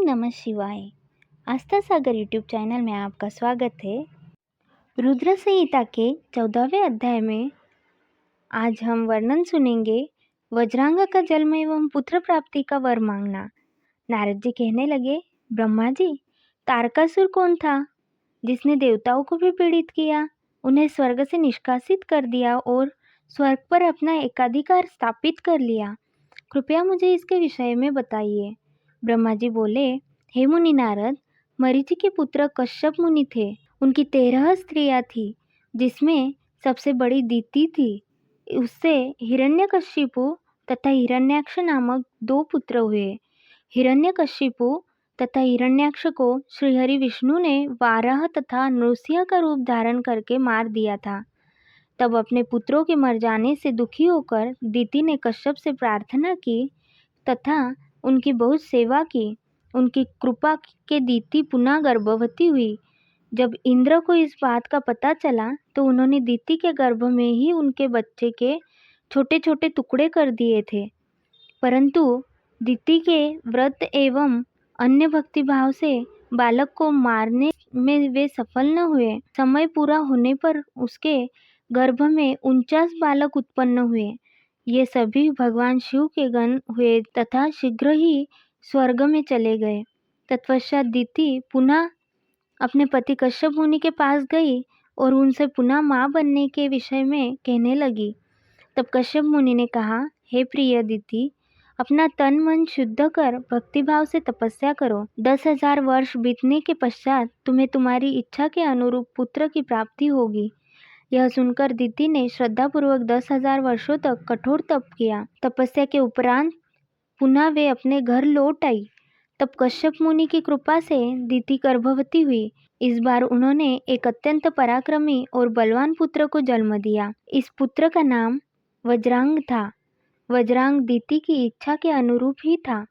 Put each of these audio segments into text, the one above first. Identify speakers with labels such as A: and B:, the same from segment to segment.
A: नमः शिवाय। आस्था सागर YouTube channel में आपका स्वागत है। रुद्र संहिता के 14वें अध्याय में आज हम वर्णन सुनेंगे वज्रांग का जन्म एवं पुत्र प्राप्ति का वर मांगना। नारद जी कहने लगे, ब्रह्मा जी, तारकासुर कौन था जिसने देवताओं को भी पीड़ित किया, उन्हें स्वर्ग से निष्कासित कर दिया और स्वर्ग पर अपना एकाधिकार स्थापित कर लिया। कृपया मुझे इसके विषय में बताइए। ब्रह्मा जी बोले, हे मुनि नारद, मरीचि के पुत्र कश्यप मुनि थे। उनकी 13 स्त्रियां थी, जिसमें सबसे बड़ी दीति थी। उससे हिरण्यकशिपु तथा हिरण्याक्ष नामक 2 पुत्र हुए। हिरण्यकशिपु तथा हिरण्याक्ष को श्रीहरि विष्णु ने वाराह तथा नृसिंह का रूप धारण करके मार दिया था। तब अपने पुत्रों के मर जाने से दुखी होकर दीति ने कश्यप से प्रार्थना की तथा उनकी बहुत सेवा की। उनकी कृपा के दीति पुनः गर्भवती हुई। जब इंद्र को इस बात का पता चला तो उन्होंने दीति के गर्भ में ही उनके बच्चे के छोटे छोटे टुकड़े कर दिए थे, परंतु दीति के व्रत एवं अन्य भक्तिभाव से बालक को मारने में वे सफल न हुए। समय पूरा होने पर उसके गर्भ में 49 बालक उत्पन्न हुए। ये सभी भगवान शिव के गण हुए तथा शीघ्र ही स्वर्ग में चले गए। तत्पश्चात दीति पुनः अपने पति कश्यप मुनि के पास गई और उनसे पुनः माँ बनने के विषय में कहने लगी। तब कश्यप मुनि ने कहा, हे प्रिय दीति, अपना तन मन शुद्ध कर भक्तिभाव से तपस्या करो। 10,000 वर्ष बीतने के पश्चात तुम्हें तुम्हारी इच्छा के अनुरूप पुत्र की प्राप्ति होगी। यह सुनकर दीति ने श्रद्धापूर्वक 10,000 वर्षों तक कठोर तप किया। तपस्या के उपरांत पुनः वे अपने घर लौट आई। तब कश्यप मुनि की कृपा से दीति गर्भवती हुई। इस बार उन्होंने एक अत्यंत पराक्रमी और बलवान पुत्र को जन्म दिया। इस पुत्र का नाम वज्रांग था। वज्रांग दीति की इच्छा के अनुरूप ही था।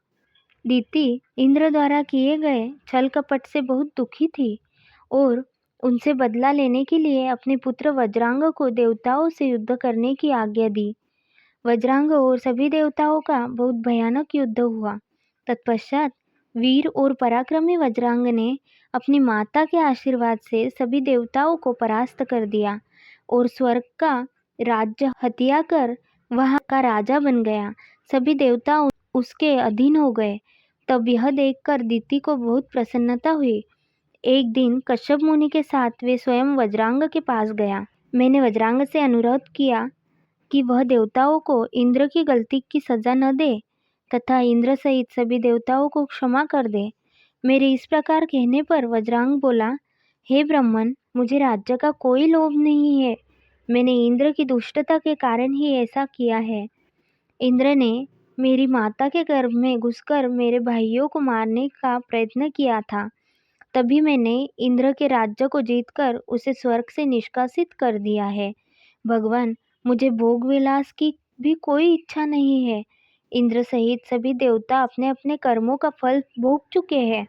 A: दीति इंद्र द्वारा किए गए छल कपट से बहुत दुखी थी और उनसे बदला लेने के लिए अपने पुत्र वज्रांग को देवताओं से युद्ध करने की आज्ञा दी। वज्रांग और सभी देवताओं का बहुत भयानक युद्ध हुआ। तत्पश्चात वीर और पराक्रमी वज्रांग ने अपनी माता के आशीर्वाद से सभी देवताओं को परास्त कर दिया और स्वर्ग का राज्य हत्या कर वहां का राजा बन गया। सभी देवता उसके अधीन हो गए। तब यह देखकर दीति को बहुत प्रसन्नता हुई। एक दिन कश्यप मुनि के साथ वे स्वयं वज्रांग के पास गया। मैंने वज्रांग से अनुरोध किया कि वह देवताओं को इंद्र की गलती की सजा न दे तथा इंद्र सहित सभी देवताओं को क्षमा कर दे। मेरे इस प्रकार कहने पर वज्रांग बोला, हे ब्राह्मण, मुझे राज्य का कोई लोभ नहीं है। मैंने इंद्र की दुष्टता के कारण ही ऐसा किया है। इंद्र ने मेरी माता के गर्भ में घुसकर मेरे भाइयों को मारने का प्रयत्न किया था। तभी मैंने इंद्र के राज्य को जीतकर उसे स्वर्ग से निष्कासित कर दिया है। भगवान, मुझे भोग विलास की भी कोई इच्छा नहीं है। इंद्र सहित सभी देवता अपने अपने कर्मों का फल भोग चुके हैं।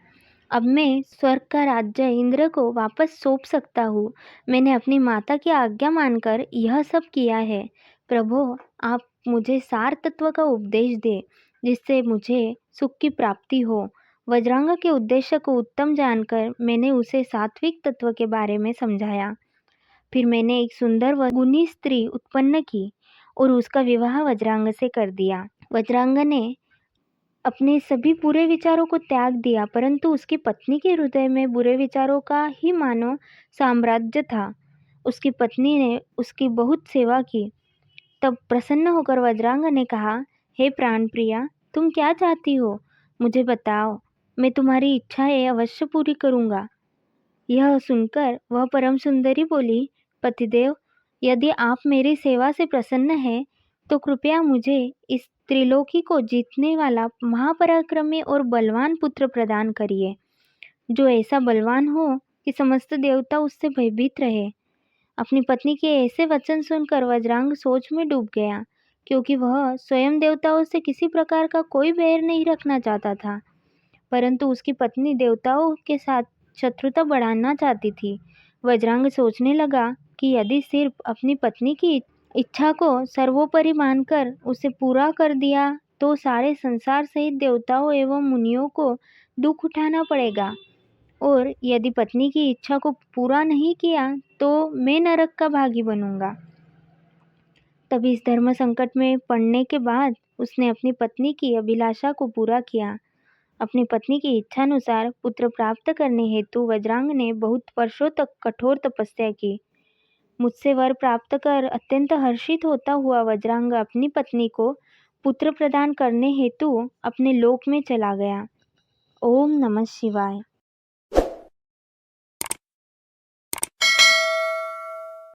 A: अब मैं स्वर्ग का राज्य इंद्र को वापस सौंप सकता हूँ। मैंने अपनी माता की आज्ञा मानकर यह सब किया है। प्रभु, आप मुझे सार तत्व का उपदेश दे जिससे मुझे सुख की प्राप्ति हो। वज्रांग के उद्देश्य को उत्तम जानकर मैंने उसे सात्विक तत्व के बारे में समझाया। फिर मैंने एक सुंदर व गुणी स्त्री उत्पन्न की और उसका विवाह वज्रांग से कर दिया। वज्रांग ने अपने सभी बुरे विचारों को त्याग दिया, परंतु उसकी पत्नी के हृदय में बुरे विचारों का ही मानो साम्राज्य था। उसकी पत्नी ने उसकी बहुत सेवा की। तब प्रसन्न होकर वज्रांग ने कहा, हे प्राण प्रिया, तुम क्या चाहती हो? मुझे बताओ, मैं तुम्हारी इच्छाएं अवश्य पूरी करूँगा। यह सुनकर वह परम सुंदरी बोली, पतिदेव, यदि आप मेरी सेवा से प्रसन्न हैं तो कृपया मुझे इस त्रिलोकी को जीतने वाला महापराक्रमी और बलवान पुत्र प्रदान करिए, जो ऐसा बलवान हो कि समस्त देवता उससे भयभीत रहे। अपनी पत्नी के ऐसे वचन सुनकर वज्रांग सोच में डूब गया, क्योंकि वह स्वयं देवताओं से किसी प्रकार का कोई बैर नहीं रखना चाहता था, परंतु उसकी पत्नी देवताओं के साथ शत्रुता बढ़ाना चाहती थी। वज्रांग सोचने लगा कि यदि सिर्फ अपनी पत्नी की इच्छा को सर्वोपरि मानकर उसे पूरा कर दिया तो सारे संसार सहित देवताओं एवं मुनियों को दुख उठाना पड़ेगा, और यदि पत्नी की इच्छा को पूरा नहीं किया तो मैं नरक का भागी बनूंगा। तब इस धर्म संकट में पड़ने के बाद उसने अपनी पत्नी की अभिलाषा को पूरा किया। अपनी पत्नी की इच्छानुसार पुत्र प्राप्त करने हेतु वज्रांग ने बहुत वर्षों तक कठोर तपस्या की। मुझसे वर प्राप्त कर अत्यंत हर्षित होता हुआ वज्रांग अपनी पत्नी को पुत्र प्रदान करने हेतु अपने लोक में चला गया। ओम नमः शिवाय।